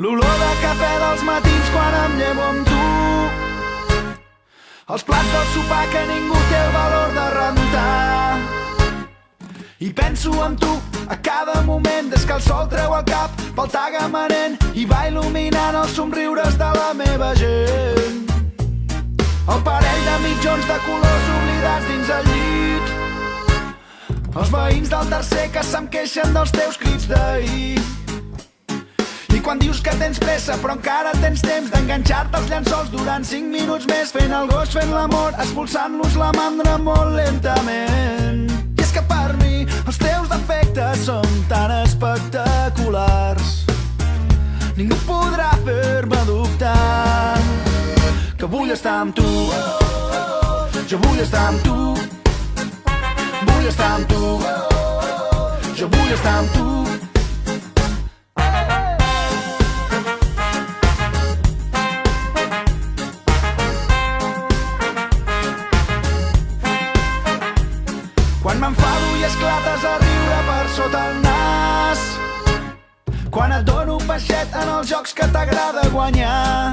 L'olor de cafè dels matins quan em llevo amb tu. Els plats del sopar que ningú té el valor de rentar. I penso en tu a cada moment des que el sol treu el cap pel tagamanent i va il·luminant els somriures de la meva gent. El parell de mitjons de colors oblidats dins el llit. Els veïns del tercer que se'm queixen dels teus crits d'ahir. I quan dius que tens pressa però encara tens temps d'enganxar-te als llençols durant 5 minuts més, fent el gos, fent l'amor, expulsant-los la mandra molt lentament. I és que per mi els teus defectes són tan espectaculars, ningú podrà fer-me dubtar que vull estar amb tu. Jo vull estar amb tu. Vull estar amb tu. Jo vull estar amb tu. Quan m'enfado i esclates a riure per sota el nas, quan et dono peixet en els jocs que t'agrada guanyar,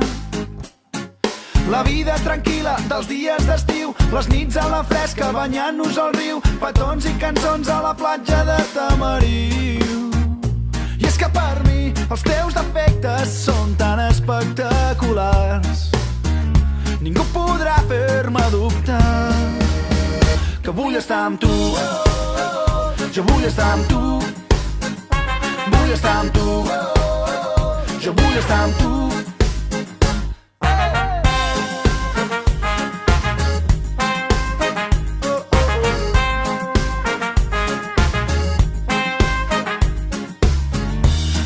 la vida tranquil·la dels dies d'estiu, les nits a la fresca banyant-nos al riu, petons i cançons a la platja de Tamariu. I és que per mi els teus defectes són tan espectaculars, ningú podrà fer-me dubtar que vull estar amb tu. Jo vull estar amb tu. Vull estar amb tu. Jo vull estar amb tu.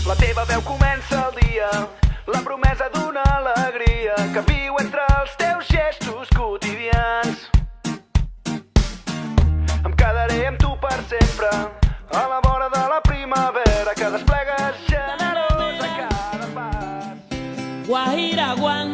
La teva veu comença el dia, la promesa d'una alegria que viu entre els teus gestos quotidians. Em quedaré amb tu per sempre, a la vora de la primavera que desplegues generós a cada pas. Guajira, Guan.